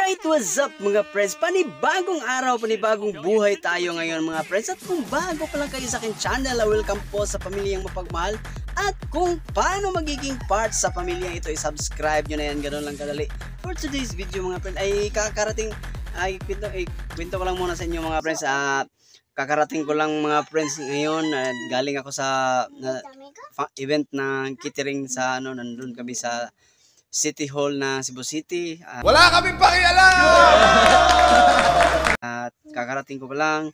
Alright, what's up mga friends? Panibagong araw, panibagong buhay tayo ngayon mga friends. At kung bago pa lang kayo sa aking channel, welcome po sa Pamilyang Mapagmahal. At kung paano magiging part sa pamilyang ito, i-subscribe nyo na yan, ganoon lang kadali. For today's video mga friends, ay kakarating, kwento ko lang muna sa inyo mga friends. Kakarating ko lang mga friends ngayon, galing ako sa event ng catering sa nandun kami sa City Hall na Cebu City. Wala kaming pakialam! At kakarating ko pa lang.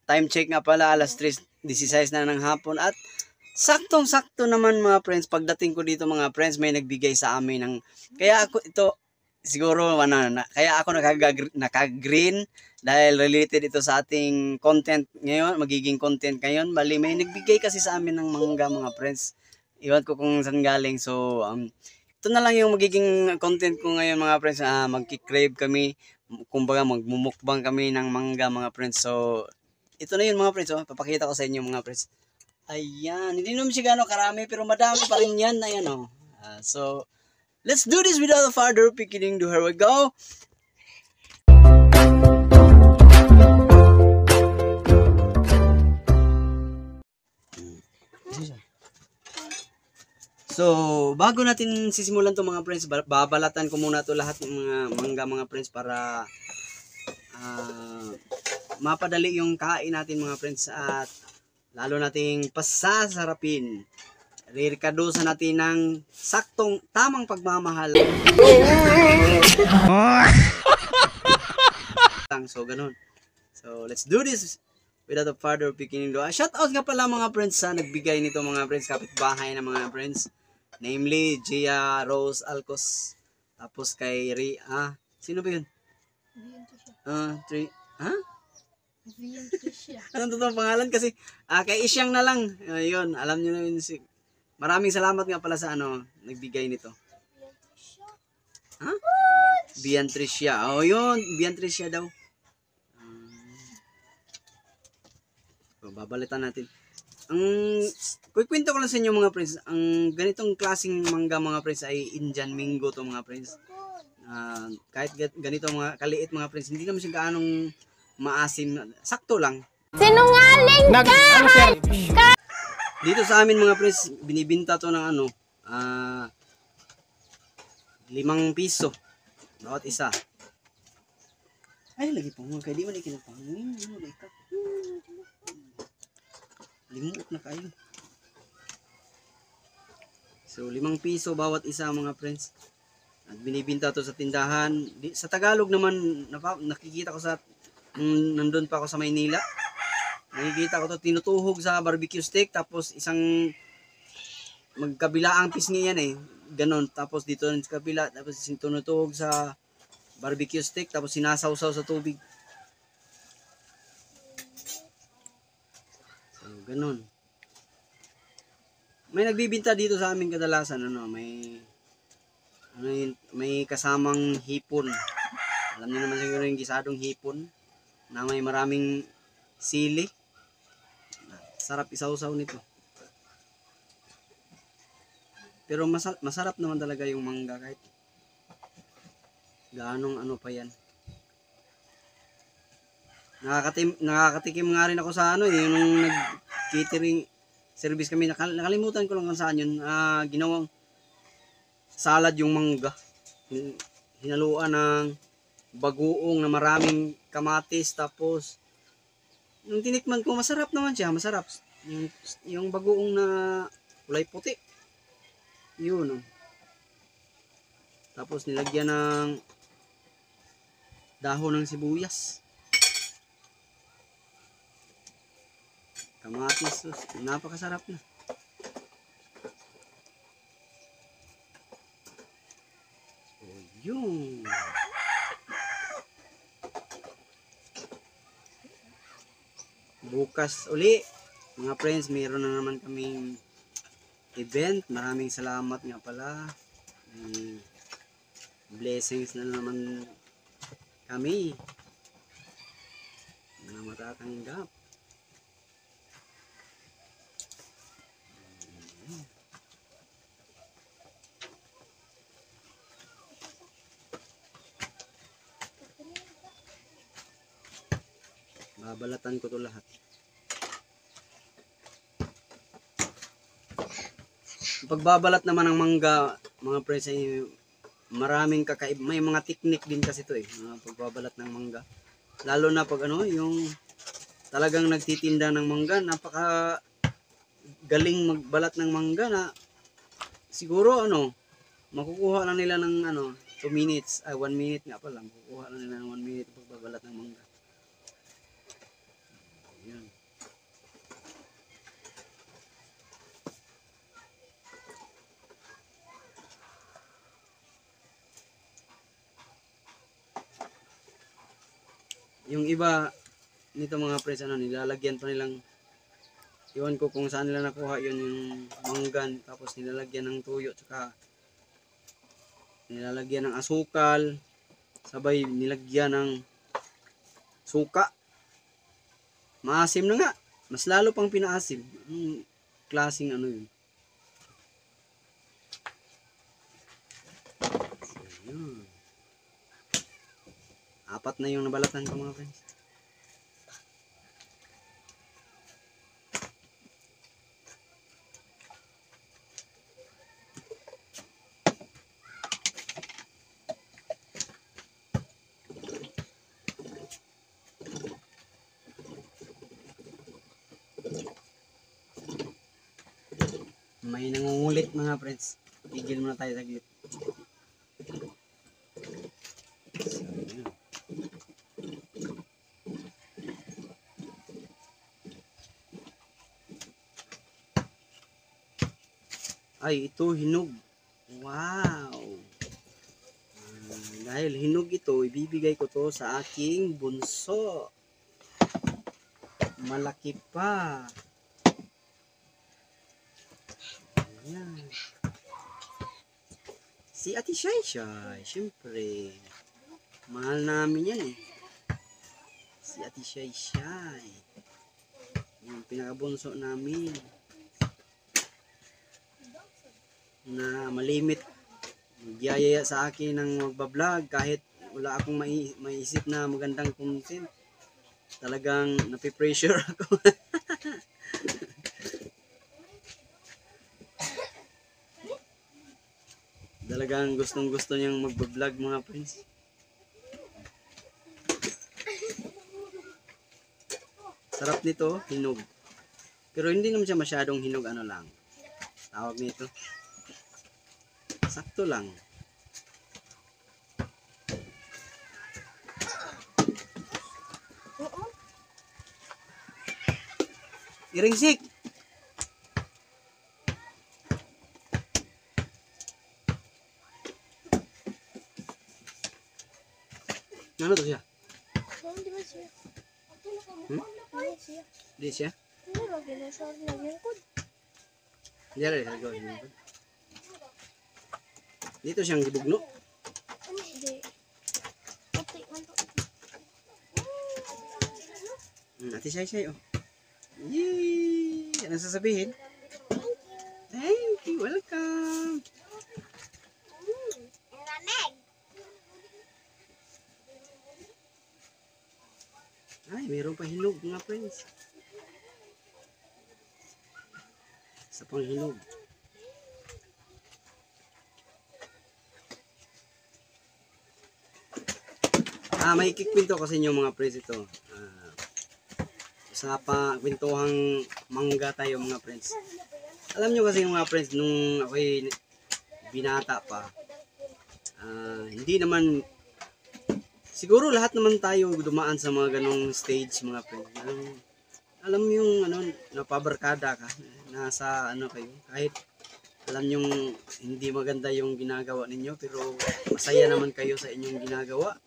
Time check nga pala, alas 3:16 na ng hapon. At saktong-sakto naman mga friends, pagdating ko dito mga friends, may nagbigay sa amin ng... Kaya ako ito, siguro, kaya ako naka-green dahil related ito sa ating content ngayon, magiging content ngayon. Bali, may nagbigay kasi sa amin ng mangga mga friends. Iwan ko kung saan galing. So, ito na lang yung magiging content ko ngayon mga friends. Magki-crave kami, kumbaga magmumukbang kami ng mangga mga friends. So ito na yun mga friends. Papakita ko sa inyo mga friends. Ayan, hindi naman siya gano'ng karami pero madami pa rin yan. Ayan o. So let's do this without further beginning. Here we go. So, bago natin sisimulan to mga friends, babalatan ko muna to lahat ng mga mangga mga friends para mapadali yung kain natin mga friends at lalo nating pasasarapin. Ririkadosa natin ng saktong tamang pagmamahal. So, ganun. So, let's do this without a further beginning. Shout out nga pala mga friends sa nagbigay nito mga friends, kapitbahay na mga friends. Namely, Gia Rose Alcos. Tapos kay sino ba yun? Anong totoong pangalan? Kasi, kay Isyang na lang. Yun, alam nyo na yun. Maraming salamat nga pala sa nagbigay nito. Biantricia. Yun, Biantricia daw. Babalitan natin. Kwento ko lang sa inyo mga friends, ang ganitong klaseng mangga mga friends ay Indian mango to mga friends. Kahit ganito mga kaliit mga friends, hindi naman siya gaanong maasim, sakto lang. Sinungaling ka! Dito sa amin mga friends, binibinta to ng 5 piso bawat isa. Ay, lagi pa mga kaya di man ikinapangin. Limot na kayo. So, 5 piso bawat isa mga friends. At binibinta to sa tindahan. Sa Tagalog naman, nakikita ko sa, nandun pa ako sa Maynila. Nakikita ko to tinutuhog sa barbecue steak. Tapos isang magkabilaang pisngi yan Ganon. Tapos dito sa kabila. Tapos tinutuhog sa barbecue steak. Tapos sinasawsaw sa tubig. So, ganon. May nagbibinta dito sa amin kadalasan may kasamang hipon. Alam niyo naman siguro yung gisadong hipon na may maraming sili. Sarap isawsaw nito. Pero masarap naman talaga yung mangga kahit gaanong pa yan. Nakakatikim nga rin ako sa yung nag-catering service kami, nakalimutan ko lang kung saan yun. Ginawang salad yung mangga. Hinaluan ng bagoong na maraming kamatis. Tapos, nung tinikman ko, masarap naman siya. Masarap. Yung bagoong na kulay puti. Yun. Tapos, nilagyan ng dahon ng sibuyas. Kamatis, napakasarap na. So, yun. Bukas uli, mga friends, mayroon na naman kaming event. Maraming salamat nga pala. Blessings na naman kami na matatanggap. Babalatan ko to lahat. Pagbabalat naman ng mangga, mga friends, ay maraming may mga technique din kasi to mga pagbabalat ng mangga. Lalo na pag yung talagang nagtitinda ng mangga, napaka galing magbalat ng mangga na siguro makukuha lang nila ng 2 minutes, 1 minute nga pala, makukuha lang nila ng 1 minute pagbabalat ng mangga. Ayan. Yung iba nito mga friends, nilalagyan pa nilang, iwan ko kung saan nila nakuha yun, yung manggan, tapos nilalagyan ng tuyo, tsaka nilalagyan ng asukal, sabay nilagyan ng suka. Maasim na nga, mas lalo pang pinaasim. Anong klaseng yun? Ayan. 4 na yung nabalatan ko mga friends. May nangungulit mga friends. Tigil muna tayo saglit. Ay, ito hinog. Wow! Dahil hinog ito, ibibigay ko to sa aking bunso. Malaki pa. Ayan. Si Ate Shai Shai, syempre. Mahal namin yan Si Ate Shai Shai. Yung pinakabunso namin. Na malimit. Magyayaya sa akin ng magbablog kahit wala akong maiisip na magandang content. Talagang napipressure ako. Talagang gustong gusto niyang magbablog mga friends. Sarap nito, hinog. Pero hindi naman siya masyadong hinog, lang. Tawag nito. Sakto lang. Iringsik! Ano to siya? Hindi ba siya? Siya. Di siya? Hindi ba ginasar na yung kod? Hindi rin, gawin mo. Dito siyang gibugno. Hindi. Pati man to. Ate Shai Shai, Yay! Ano sasabihin? Thank you, welcome. Ay, mayroon pa hinog mga friends. Isa pang hinog. May kikwento kasi inyo mga friends ito. Sa kwentuhang mangga tayo mga friends. Alam nyo kasi mga friends, nung ako'y binata pa, hindi naman, siguro lahat naman tayo dumaan sa mga ganong stage mga friends. Alam mo yung napabarkada ka, nasa kayo, kahit alam yung hindi maganda yung ginagawa ninyo, pero masaya naman kayo sa inyong ginagawa.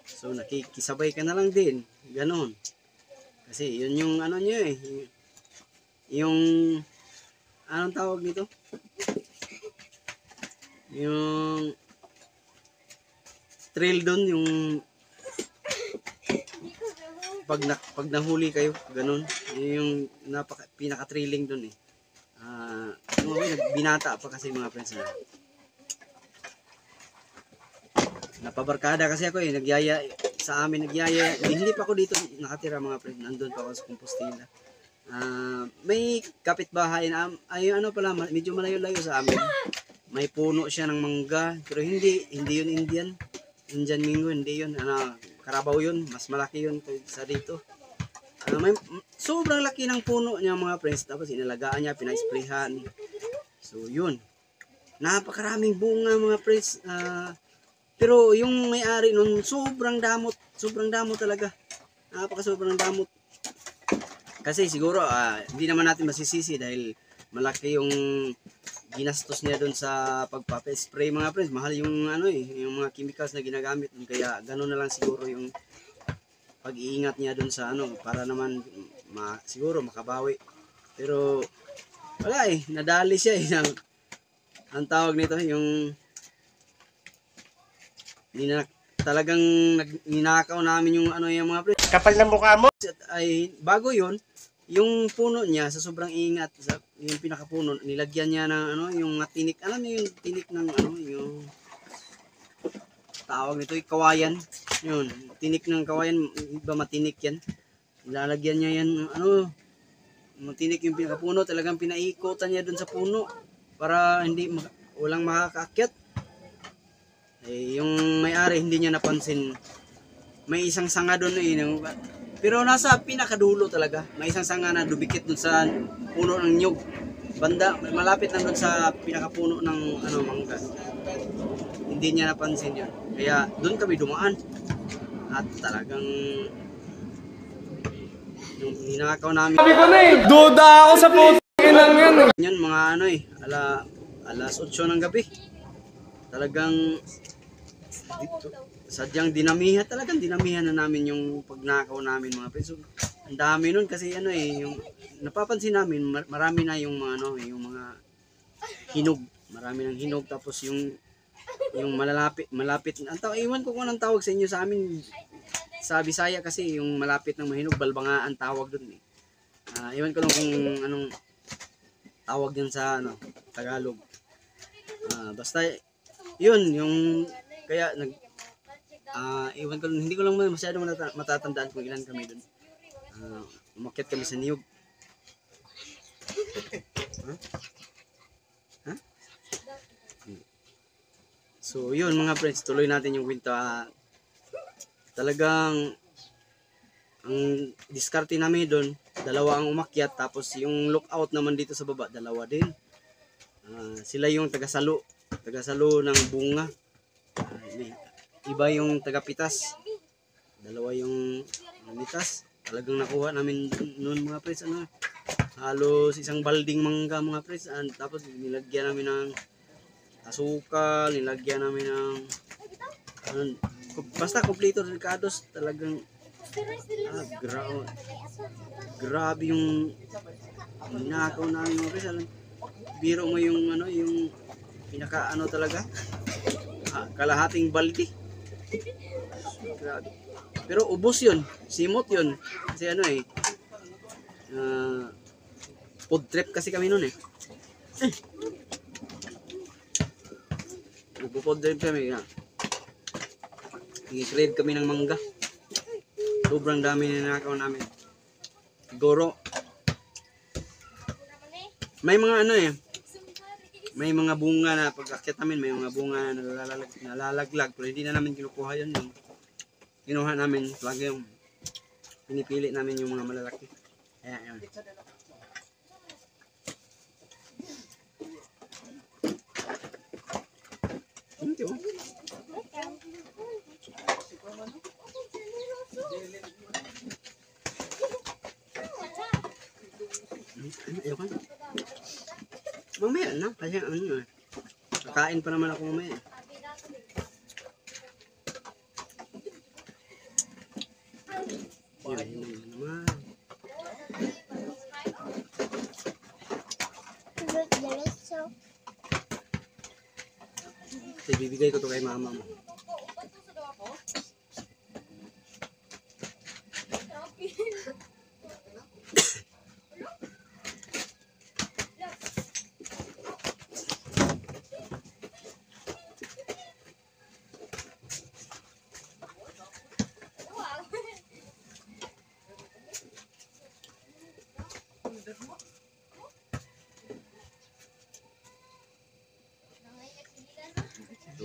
So nakikisabay ka na lang din, ganon. Kasi yun yung nyo yung anong tawag nito? Yung thrill doon, yung pag nahuli kayo, ganon. Yung pinaka-thrilling doon binata pa kasi mga friends na. Napabarkada kasi ako nagyaya sa amin nagyaya. Hindi pa ako dito nakatira mga friends. Nandun pa ako sa Compostela. May kapitbahay na ay ano pala medyo malayo-layo sa amin. May puno siya ng mangga pero hindi yun Indian mango, hindi yun Carabao yun, mas malaki yun sa dito. Sobrang laki ng puno niya mga friends, tapos inalagaan niya, pina-sprayhan. So yun, napakaraming bunga mga friends. Pero yung may-ari nun sobrang damot talaga. Sobrang damot. Kasi siguro hindi naman natin masisisi dahil malaki yung ginastos niya doon sa pagpapa-spray mga friends. Mahal yung yung mga chemicals na ginagamit doon, kaya ganoon na lang siguro yung pag-iingat niya doon sa para naman siguro makabawi. Pero wala nadali siya ang tawag nito yung talagang ninakaw namin yung yung mga friends. Kapal ng mukha mo. Ay bago yun, yung puno niya sa sobrang ingat yung pinakapuno nilagyan niya ng yung tinik, alam niyo yung tinik ng yung tawag nito, kawayan. Yun, tinik ng kawayan, iba matinik yan. Nilalagyan niya yan matinik yung pinakapuno, talagang pinaikutan niya dun sa puno para walang makakaakyat. Yung may-ari hindi niya napansin. May isang sanga doon pero nasa pinakadulo talaga. May isang sanga na dumikit doon sa puno ng nyug. Banda, malapit lang doon sa pinakapuno ng mangga. Hindi niya napansin yun. Kaya doon kami dumaan. At talagang yung ninakaw namin. Sabi ko na duda ako sa putang inang yan Yan mga alas 8 ng gabi. Talagang sadyang dinamihan na namin yung pagnakaw namin mga friends. So, ang dami nun kasi yung napapansin namin marami na yung mga yung mga hinog, marami ng hinog, tapos yung malapit iwan ko kung anong tawag sa inyo, sa amin sa Bisaya kasi yung malapit ng mahinog balbangaan tawag doon iwan ko lang kung anong tawag yan sa Tagalog. Basta yun yung kaya iwan ko, hindi ko lang masyadong matatandaan kung ilan kami doon. Umakyat kami sa niyog. So yun mga friends, tuloy natin yung kwento. Talagang ang diskarte namin doon, dalawa ang umakyat, tapos yung lookout naman dito sa baba, dalawa din. Sila yung tagasalo ng bunga. Iba yung tagapitas, dalawa yung namitas. Talagang nakuha namin noon mga friends halos isang balding mangga mga friends. Tapos nilagyan namin ng asukal, nilagyan namin ng basta kompleto ricados. Talagang grabe yung ninakaw namin mga friends. Biro mo yung yung pinaka talaga kalahating balde. Pero ubos yun, simot yun kasi food trip kasi kami noon food trip kami i-trade kami ng mangga, sobrang dami na nakaw namin. Siguro may mga may mga bunga na pag-akyat namin, may mga bunga na nalalaglag, pero hindi na namin kinukuha yun. Kinuha namin, lagi yung pinipili namin yung mga malalaki. Kaya yun. Thank you. Ayoko na. Mamaya na, kasi kakain pa naman ako mamaya. Yun naman. Kasi bibigay ko to kay mama mo.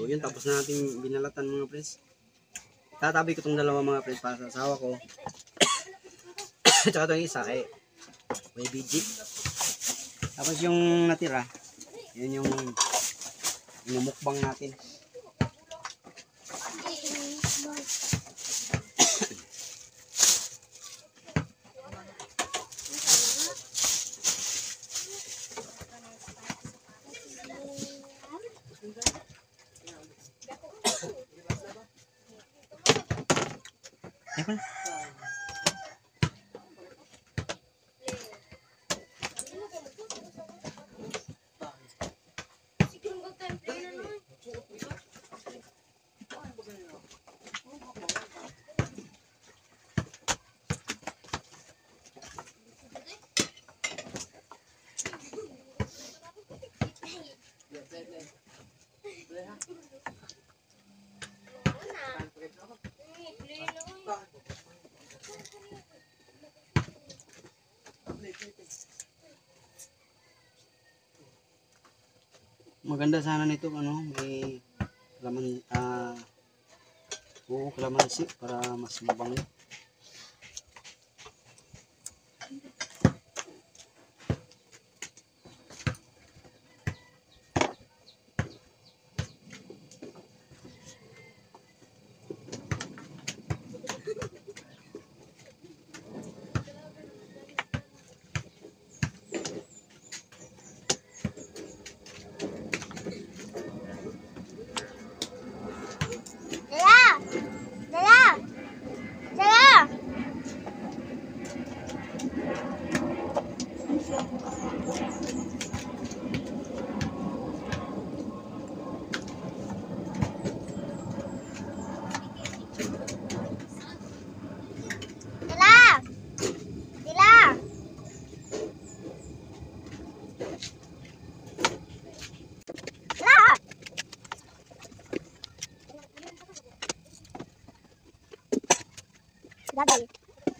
yun, tapos na natin binalatan mga friends. Tatabi ko tong dalawa mga friends para sa asawa ko. Tsaka itong isa kay BG. Tapos yung natira, yun yung mukbang natin. Maganda sana nito ano, may kalamansi para mas mabango.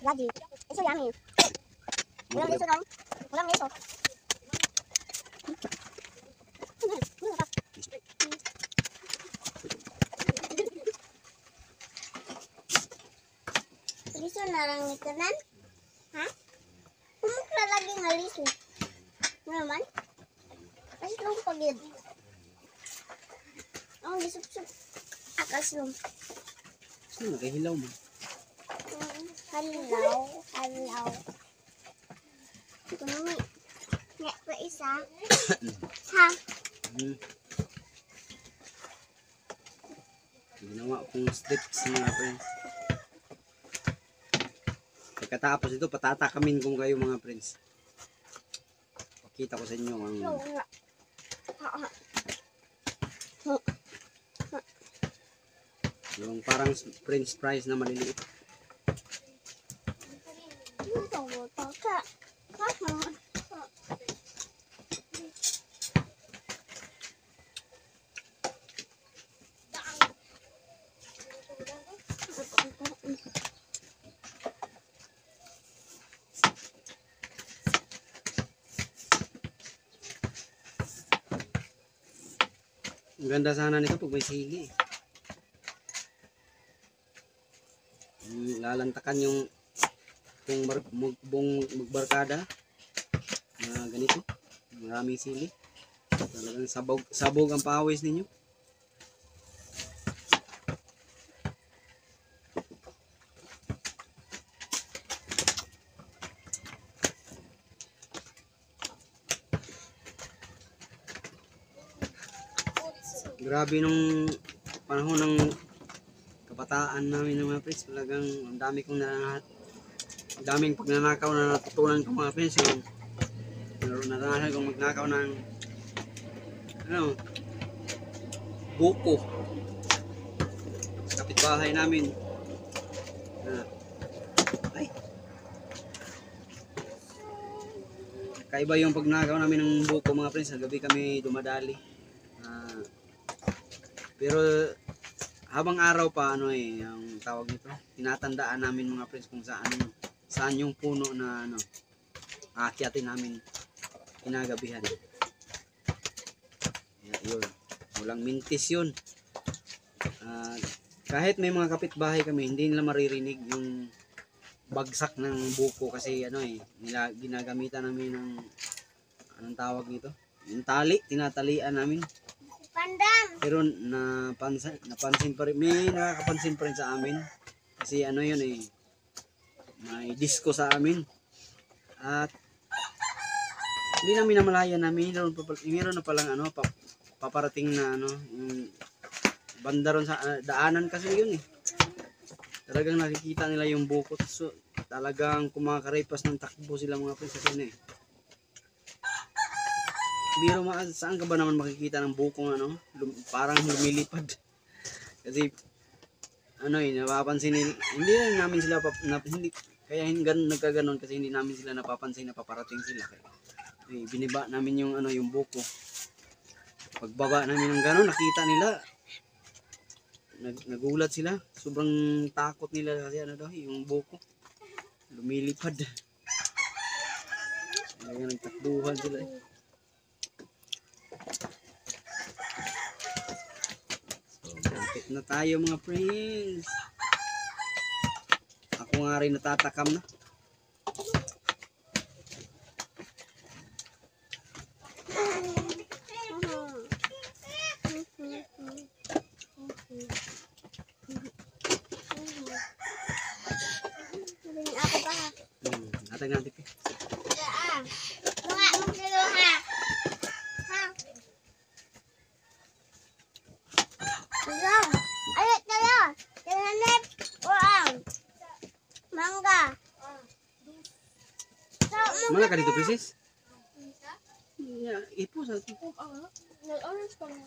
Daddy, it's so yummy. Walang liso nun. Walang liso. Liso na lang nito nan? Ha? Kumukla lagi nga liso. Ano naman? Kasi lang pagid. Oh, lisup-sup. Akas lang. Sino nakahilaw mo? Hello. Kunumi. Nek ko isa. Ha? Ginawa kong strips mga friends. Pagkatapos ito, patatakamin kong kayo mga friends. Pakita ko sa inyo ang yung parang french fries na maliliit. Ang ganda sana nito pag may sili. Lalantakan yung magbarkada na ganito. Maraming sili. Talagang sabog ang pawis ninyo. Grabe nung panahon ng kabataan namin ng mga friends, talagang ang daming pagnanakaw na natutunan ko mga friends. Yung naranasan kong magnakaw ng buko sa kapitbahay namin. Kaiba yung pagnakaw namin ng buko mga friends. Sa gabi kami dumadali. Pero habang araw pa yung tawag nito, tinatandaan namin mga friends kung saan yung puno na aakyatin namin kinagabihan. Yun, walang mintis yun. kahit may mga kapitbahay kami, hindi nila maririnig yung bagsak ng buko kasi ginagamitan namin ng anong tawag nito? Yung tali, tinatalian namin. Pandam. Pero napansin pa rin, may nakakapansin pa rin sa amin. Kasi may disco sa amin. At hindi namin namalayan na mayroon na palang paparating na yung banda ron sa daanan kasi yun Talagang nakikita nila yung bukot. So, talagang kumakaripas ng takbo sila mga friends kasi biro saan ka ba naman makikita ng bukong parang lumilipad. Kasi napapansin hindi na namin sila kaya nagkaganon kasi hindi namin sila napapansin na paparating sila. Kaya biniba namin yung buko. Pagbaba namin ng ganon, nakita nila. Nagulat sila. Sobrang takot nila kasi yung buko. Lumilipad. Kaya nagtakbuhan sila So, malapit na tayo mga friends. Ako nga rin natatakam na. Atag natin po. Mga magkilo ha. Lang. Ayat na lang. Tinanip. Mangga. Mana ka dito, princess? Yeah, ipo sa ito. Nag-orange pa mo.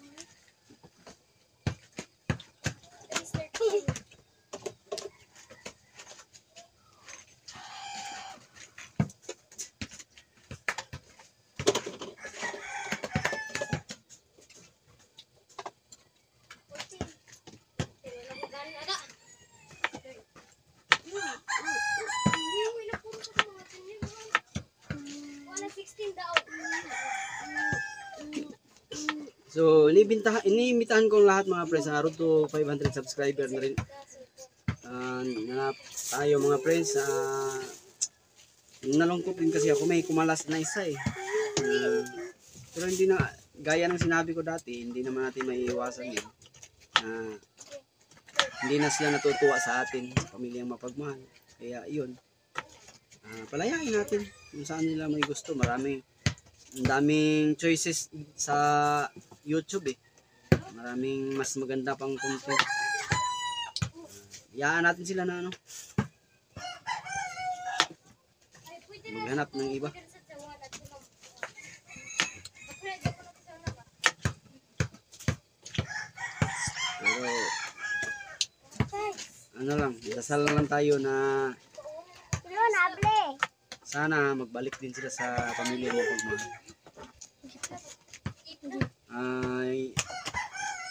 So, iniimbitahan ko lahat mga friends na road to 500 subscriber na rin. Na tayo mga friends. Nalungkot din kasi ako, may kumalas na isa pero hindi na, gaya ng sinabi ko dati, hindi naman natin maiiwasan yun. Hindi na sila natutuwa sa atin, sa pamilyang mapagmahal. Kaya yun, palayain natin kung saan nila may gusto. Ang daming choices sa YouTube Maraming mas maganda pang content. Iyaan natin sila na maghanap ng iba. Pero dasal lang tayo na sana magbalik din sila sa pamilya mo pagmahal.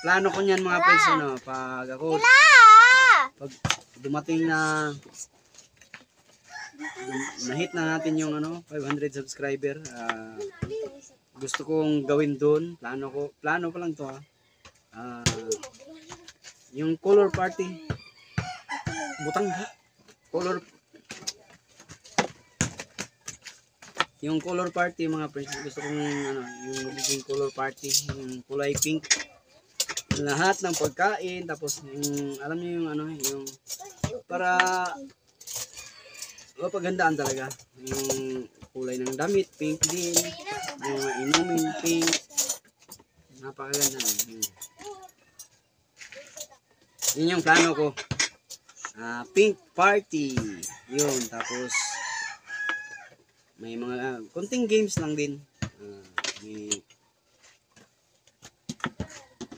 Plano ko niyan mga friends pag dumating na na-hit na natin yung 500 subscriber, gusto kong gawin doon, plano pa lang to yung color party, yung color party mga friends, gusto kong yung magiging color party, yung kulay pink, lahat ng pagkain, tapos yung alam niyo yung para mapagandaan talaga, yung kulay ng damit pink din, yung mga inumin pink, napakaganda yun yung plano ko. Pink party yun, tapos may mga konting games lang din,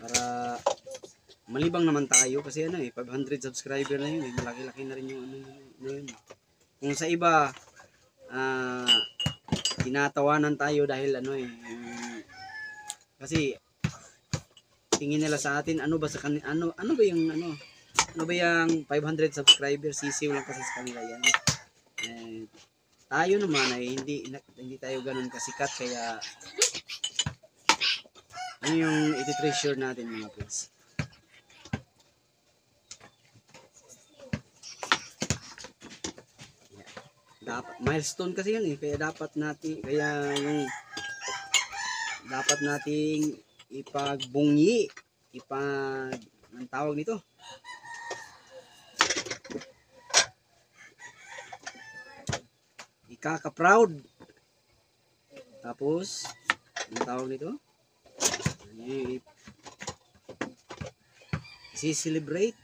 para malibang naman tayo kasi 500 subscriber na yun, malaki-laki na rin yung yun. Kung sa iba tinatawanan tayo dahil kasi tingin nila sa atin ano ba yung 500 subscribers, sisiw lang kasi sa kanila yan. Tayo naman ay hindi tayo ganoon kasikat, kaya yung iti-treasure natin mga friends. milestone kasi yun eh. Kaya dapat nating ipagbunyi, ang tawag nito, ikaka-proud. Tapos, ang tawag nito, i-celebrate.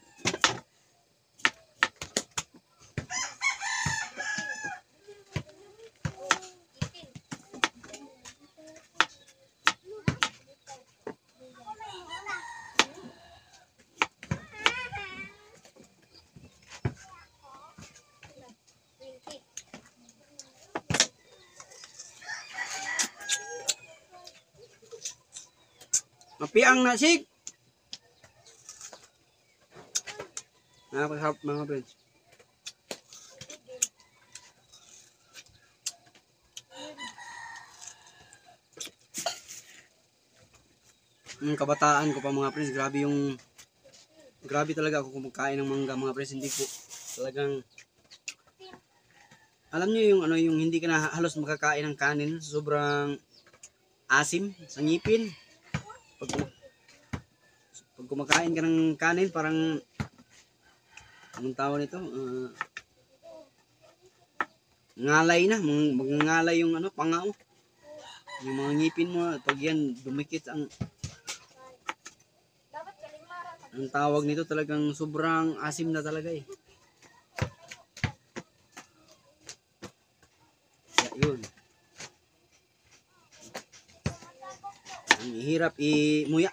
Mapiang na sig. Nakakasarap mga friends. Yung kabataan ko pa mga friends, grabe talaga ako kumakain ng mangga mga friends. Hindi ko talagang, alam niyo yung ano, yung hindi ka na halos makakain ng kanin, sobrang asim sa ngipin. Pag kumakain ka ng kanin, parang anong tawag nito? Ngalay na, magngalay yung ano, pangao. Yung mga ngipin mo, pag yan dumikit ang tawag nito, talagang sobrang asim na talaga eh. Kaya yun. Ang hirap imuya.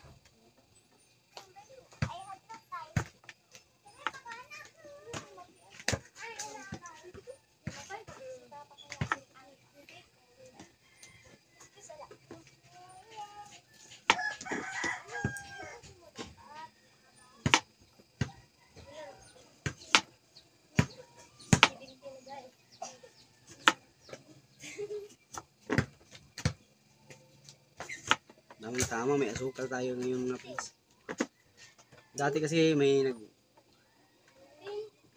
Tama, may asukal tayo ngayon mga friends. Dati kasi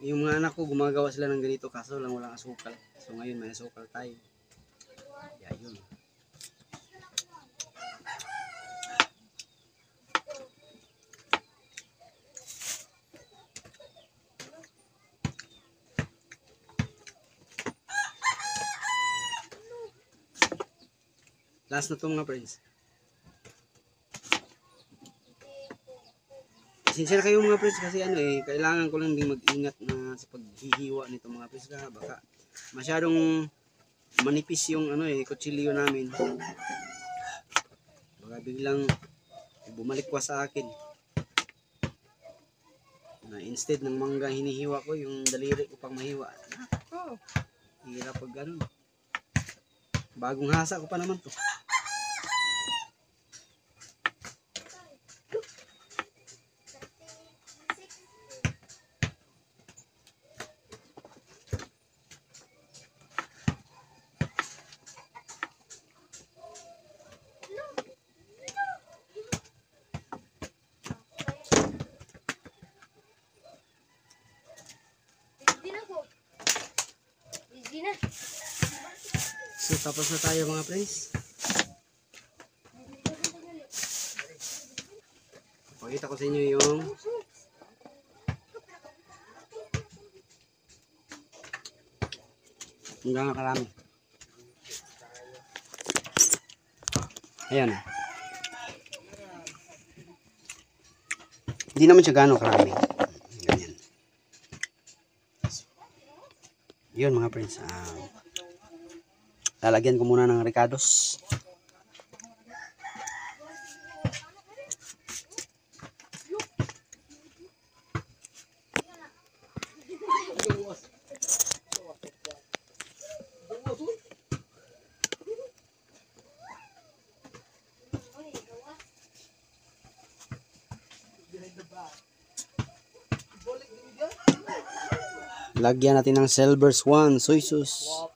yung mga anak ko gumagawa sila ng ganito kaso lang walang asukal. So ngayon may asukal tayo. Kaya yun. Last na to mga friends. Sincere kayo mga friends kasi ano eh, kailangan ko lang din mag-ingat na sa paghihiwa nito mga friends, baka masyadong manipis yung ano eh, kutsilyo namin. Baka biglang bumalikwa sa akin. Na instead ng mangga hinihiwa ko, yung daliri ko pang mahiwa. Oh, hirap pag ganun. Bagong hasa ko pa naman to. So tapos na tayo mga friends. Pakita ko sa inyo yung hanggang karami. Ayan. Hindi naman siya gano'ng karami. Ganyan. Yun mga friends. Lalagyan ko muna ng ricados. Lagyan natin ng silver swan soy sauce.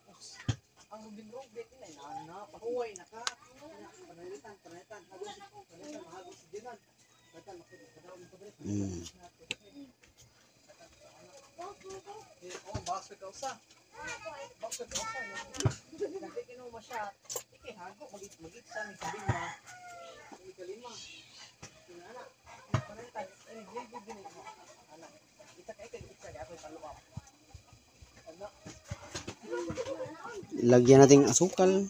Lagyan natin asukal.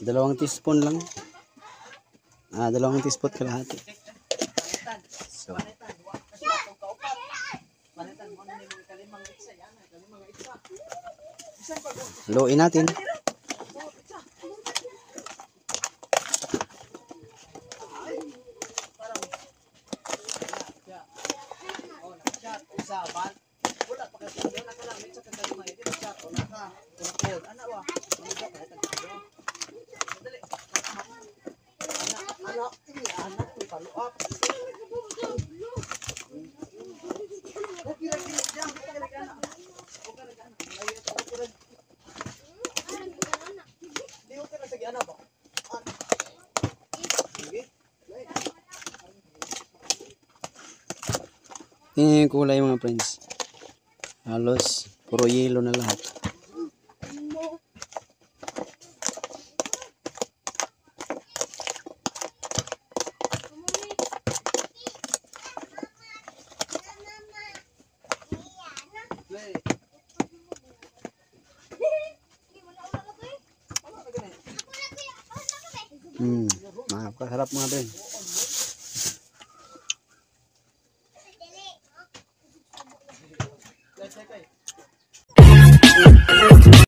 Dalawang teaspoon lang. 2 teaspoon kalahati. So, haluin natin. Tingnan yung kulay mga friends. Halos puro yellow na lahat. Masarap mga friends.